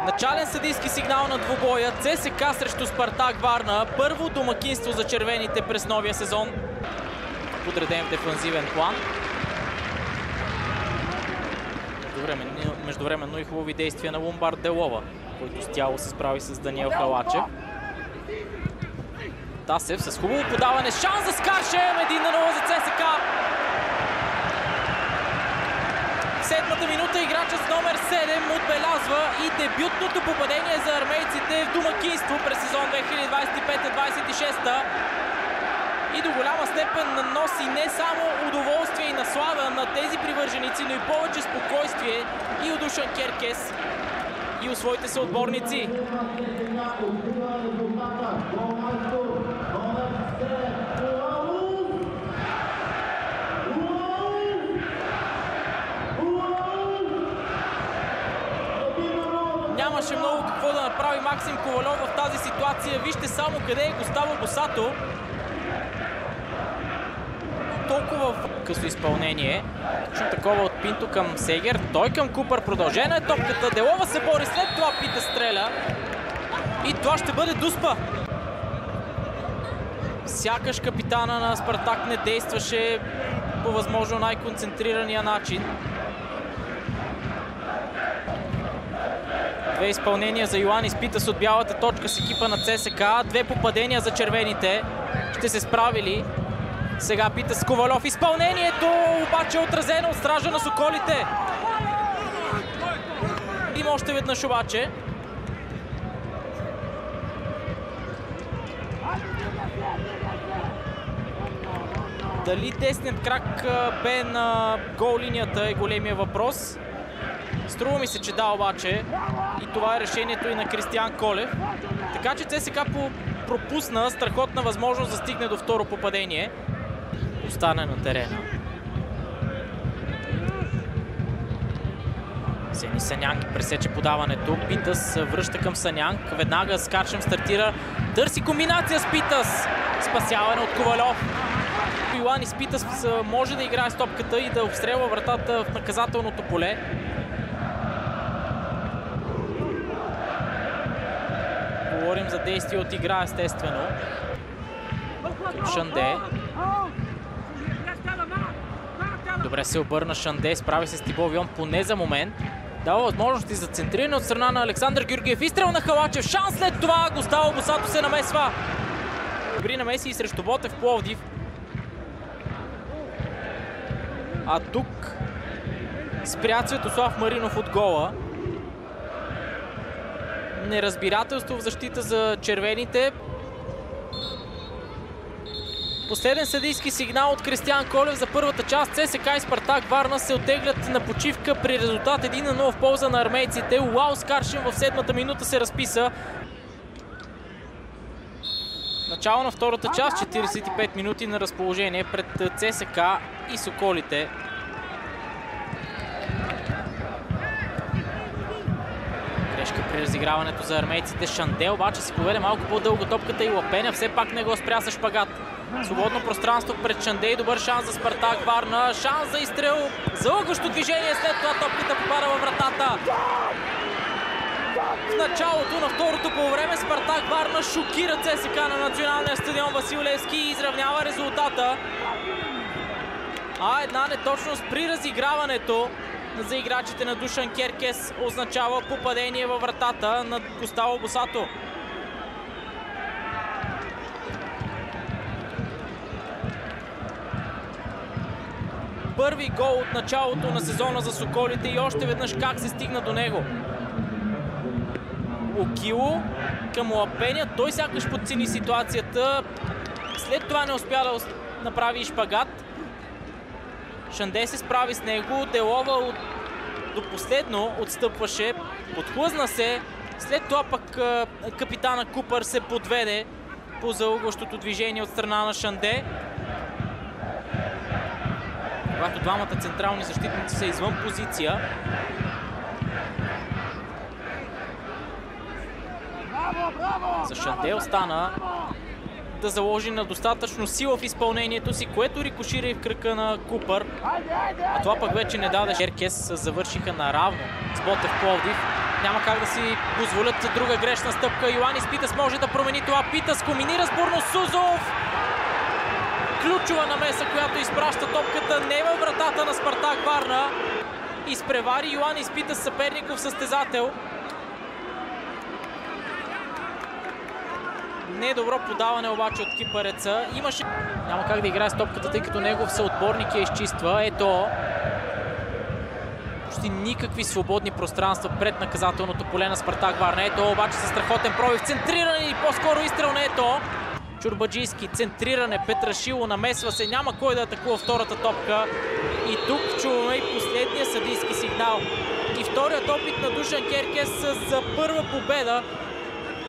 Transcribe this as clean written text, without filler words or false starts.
Начален съдийски сигнал на двубоя. ЦСКА срещу Спартак Варна. Първо домакинство за червените през новия сезон. Подреден в дефанзивен план. Междувременно и хубави действия на Ломбард Делова, който с тяло се справи с Даниел Халачев. Тасев с хубаво подаване. Шанс за Скаршем! 1-0 за ЦСКА. В седмата минута играчът с номер 7 отбелязва и дебютното попадение за армейците в домакинство през сезон 2025-26. И до голяма степен носи не само удоволствие и наслада на тези привърженици, но и повече спокойствие и у Душан Керкес и у своите съотборници. Нямаше много какво да направи Максим Ковалов в тази ситуация. Вижте само къде е Густаво Босато. Толкова късо изпълнение. Точно такова от Пинто към Сегер. Той към Купър. Продължена е топката. Делова се бори. След това Пита стреля. И това ще бъде Дуспа. Сякаш капитана на Спартак не действаше по възможно най-концентрирания начин. Две изпълнения за Йоанис Питас от бялата точка с екипа на ЦСКА. Две попадения за червените. Ще се справили. Сега Питас Ковалов. Изпълнението обаче е отразено от стража на Соколите. Има още веднъж обаче. Дали десният крак бе на гол линията е големия въпрос. Струва ми се, че да, обаче. И това е решението и на Кристиян Колев. Така че ЦСКА пропусна страхотна възможност да стигне до второ попадение. Остане на терена. Сени Санянк пресече подаването. Питас връща към Санянк. Веднага Скаршем стартира. Търси комбинация с Питас. Спасяване от Ковалов. Йоанис Питас може да играе с топката и да обстрелва вратата в наказателното поле. Говорим за действие от игра, естествено. Към Шанде. Добре се обърна Шанде, справи се с Тибо Вион поне за момент. Дава възможности за центриране от страна на Александър Георгиев. Изстрел на Халачев. Шанс след това. Густаво Босато се намесва. Добри намеси и срещу Ботев Пловдив. А тук спря Цветослав Маринов от гола. Неразбирателство в защита за червените. Последен съдийски сигнал от Кристиян Колев за първата част. ЦСКА и Спартак Варна се оттеглят на почивка при резултат 1-0 в полза на армейците. Уау, Скаршем в седмата минута се разписа. Начало на втората част, 45 минути на разположение пред ЦСКА и Соколите. Грешка при разиграването за армейците. Шанде обаче си поведе малко по-дълго топката и Лапеня все пак не го спря с шпагат. Свободно пространство пред Шанде и добър шанс за Спартак Варна. Шанс за изстрел. Залъгващо движение. След това топката попада във вратата. В началото на второто полувреме Спартак Варна шокира ЦСКА на националния стадион Васил Левски и изравнява резултата. А една неточност при разиграването за играчите на Душан Керкес означава попадение във вратата на Густаво Босато. Първи гол от началото на сезона за Соколите и още веднъж как се стигна до него. Окило към Лапеня. Той сякаш подцени ситуацията. След това не успя да направи шпагат. Шанде се справи с него. Делова до последно отстъпваше. Подхлъзна се. След това пък капитана Купър се подведе по залъгващото движение от страна на Шанде. Когато двамата централни защитници са извън позиция. За Шанде остана да заложи на достатъчно сила в изпълнението си, което рикошира и в кръка на Купър. А това пък вече не даде. Керкес завършиха наравно с Ботев Пловдив. Няма как да си позволят друга грешна стъпка. Йоанис Питас може да промени това. Питас комбинира с Борносузов. Ключова намеса, която изпраща топката не във вратата на Спартак Варна. Изпревари Йоанис Питас съперников състезател. Недобро подаване обаче от кипареца. Имаше... Няма как да играе с топката, тъй като негов съотборник я изчиства. Ето. Почти никакви свободни пространства пред наказателното поле на Спартак Варна. Ето обаче със страхотен пробив. Центриране или по-скоро изстрел на Ето. Чурбаджийски, центриране, Петрашило намесва се. Няма кой да атакува втората топка. И тук чуваме и последния съдийски сигнал. И вторият опит на Душан Керкес за първа победа